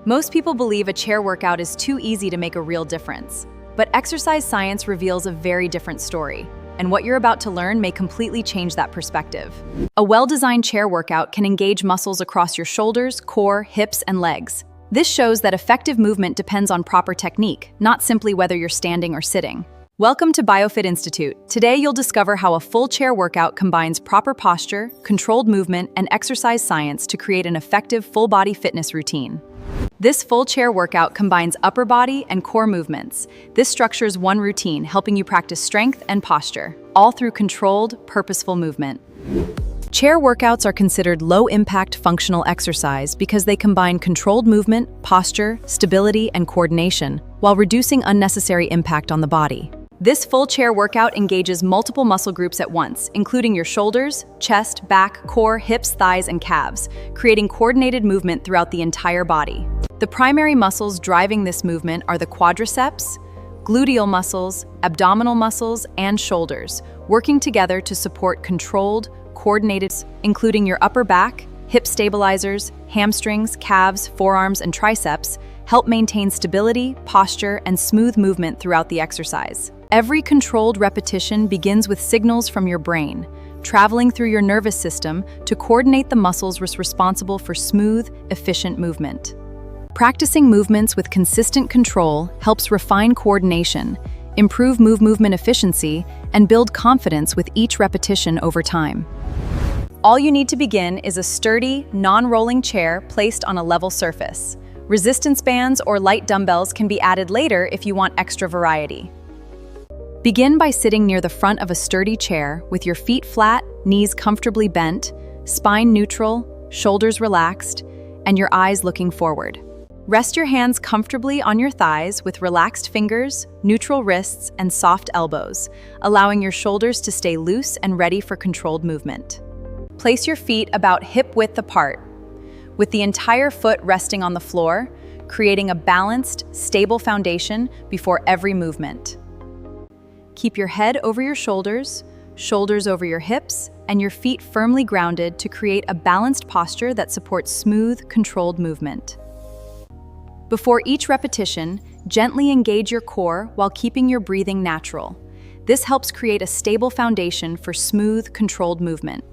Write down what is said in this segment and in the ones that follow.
Most people believe a chair workout is too easy to make a real difference. But exercise science reveals a very different story, and what you're about to learn may completely change that perspective. A well-designed chair workout can engage muscles across your shoulders, core, hips, and legs. This shows that effective movement depends on proper technique, not simply whether you're standing or sitting. Welcome to BioFit Institute. Today you'll discover how a full chair workout combines proper posture, controlled movement, and exercise science to create an effective full-body fitness routine. This full chair workout combines upper body and core movements. This structures one routine, helping you practice strength and posture, all through controlled, purposeful movement. Chair workouts are considered low-impact functional exercise because they combine controlled movement, posture, stability, and coordination, while reducing unnecessary impact on the body. This full chair workout engages multiple muscle groups at once, including your shoulders, chest, back, core, hips, thighs, and calves, creating coordinated movement throughout the entire body. The primary muscles driving this movement are the quadriceps, gluteal muscles, abdominal muscles, and shoulders, working together to support controlled, coordinated, including your upper back, hip stabilizers, hamstrings, calves, forearms, and triceps, help maintain stability, posture, and smooth movement throughout the exercise. Every controlled repetition begins with signals from your brain, traveling through your nervous system to coordinate the muscles responsible for smooth, efficient movement. Practicing movements with consistent control helps refine coordination, improve movement efficiency, and build confidence with each repetition over time. All you need to begin is a sturdy, non-rolling chair placed on a level surface. Resistance bands or light dumbbells can be added later if you want extra variety. Begin by sitting near the front of a sturdy chair with your feet flat, knees comfortably bent, spine neutral, shoulders relaxed, and your eyes looking forward. Rest your hands comfortably on your thighs with relaxed fingers, neutral wrists, and soft elbows, allowing your shoulders to stay loose and ready for controlled movement. Place your feet about hip-width apart, with the entire foot resting on the floor, creating a balanced, stable foundation before every movement. Keep your head over your shoulders, shoulders over your hips, and your feet firmly grounded to create a balanced posture that supports smooth, controlled movement. Before each repetition, gently engage your core while keeping your breathing natural. This helps create a stable foundation for smooth, controlled movement.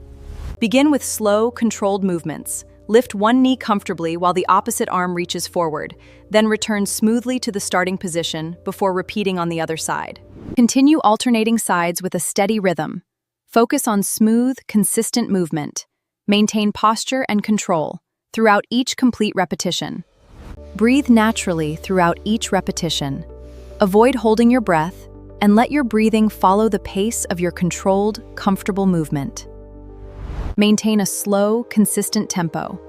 Begin with slow, controlled movements. Lift one knee comfortably while the opposite arm reaches forward, then return smoothly to the starting position before repeating on the other side. Continue alternating sides with a steady rhythm. Focus on smooth, consistent movement. Maintain posture and control throughout each complete repetition. Breathe naturally throughout each repetition. Avoid holding your breath and let your breathing follow the pace of your controlled, comfortable movement. Maintain a slow, consistent tempo.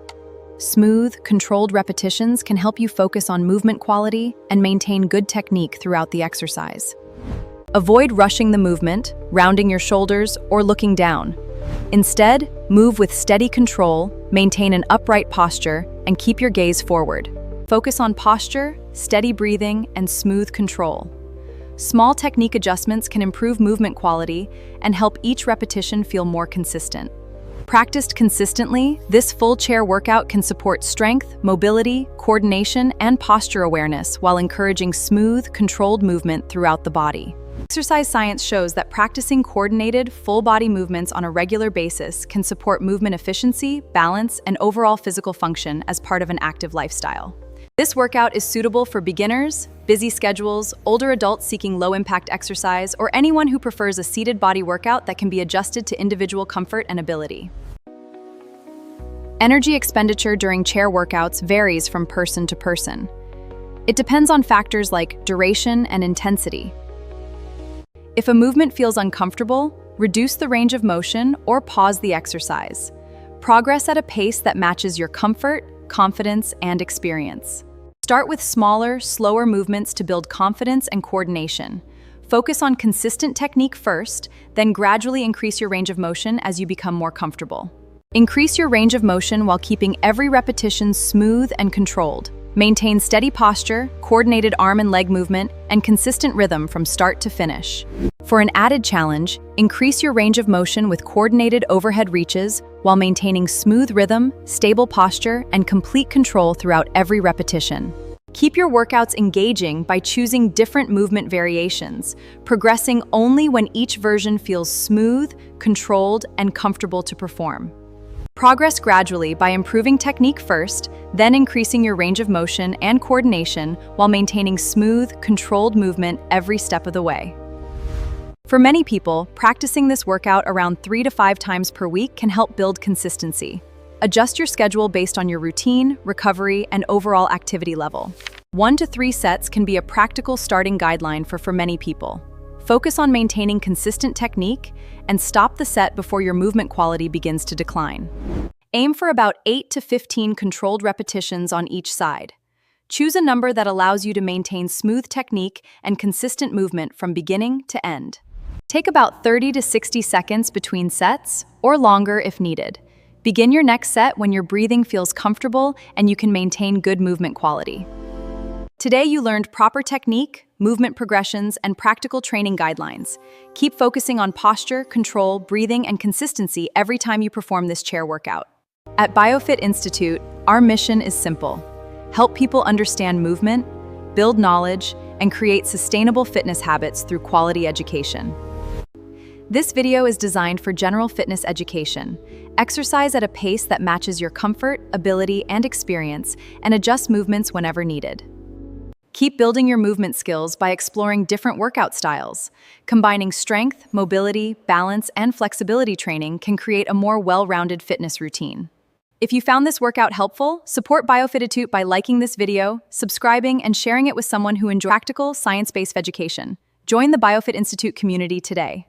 Smooth, controlled repetitions can help you focus on movement quality and maintain good technique throughout the exercise. Avoid rushing the movement, rounding your shoulders, or looking down. Instead, move with steady control, maintain an upright posture, and keep your gaze forward. Focus on posture, steady breathing, and smooth control. Small technique adjustments can improve movement quality and help each repetition feel more consistent. Practiced consistently, this full chair workout can support strength, mobility, coordination, and posture awareness while encouraging smooth, controlled movement throughout the body. Exercise science shows that practicing coordinated, full-body movements on a regular basis can support movement efficiency, balance, and overall physical function as part of an active lifestyle. This workout is suitable for beginners, busy schedules, older adults seeking low-impact exercise, or anyone who prefers a seated body workout that can be adjusted to individual comfort and ability. Energy expenditure during chair workouts varies from person to person. It depends on factors like duration and intensity. If a movement feels uncomfortable, reduce the range of motion or pause the exercise. Progress at a pace that matches your comfort, confidence, and experience. Start with smaller, slower movements to build confidence and coordination. Focus on consistent technique first, then gradually increase your range of motion as you become more comfortable. Increase your range of motion while keeping every repetition smooth and controlled. Maintain steady posture, coordinated arm and leg movement, and consistent rhythm from start to finish. For an added challenge, increase your range of motion with coordinated overhead reaches while maintaining smooth rhythm, stable posture, and complete control throughout every repetition. Keep your workouts engaging by choosing different movement variations, progressing only when each version feels smooth, controlled, and comfortable to perform. Progress gradually by improving technique first, then increasing your range of motion and coordination while maintaining smooth, controlled movement every step of the way. For many people, practicing this workout around 3 to 5 times per week can help build consistency. Adjust your schedule based on your routine, recovery, and overall activity level. 1 to 3 sets can be a practical starting guideline for many people. Focus on maintaining consistent technique and stop the set before your movement quality begins to decline. Aim for about 8 to 15 controlled repetitions on each side. Choose a number that allows you to maintain smooth technique and consistent movement from beginning to end. Take about 30 to 60 seconds between sets, or longer if needed. Begin your next set when your breathing feels comfortable and you can maintain good movement quality. Today you learned proper technique, movement progressions, and practical training guidelines. Keep focusing on posture, control, breathing, and consistency every time you perform this chair workout. At BioFit Institute, our mission is simple: help people understand movement, build knowledge, and create sustainable fitness habits through quality education. This video is designed for general fitness education. Exercise at a pace that matches your comfort, ability, and experience, and adjust movements whenever needed. Keep building your movement skills by exploring different workout styles. Combining strength, mobility, balance, and flexibility training can create a more well-rounded fitness routine. If you found this workout helpful, support BioFit Institute by liking this video, subscribing, and sharing it with someone who enjoys practical, science-based education. Join the BioFit Institute community today.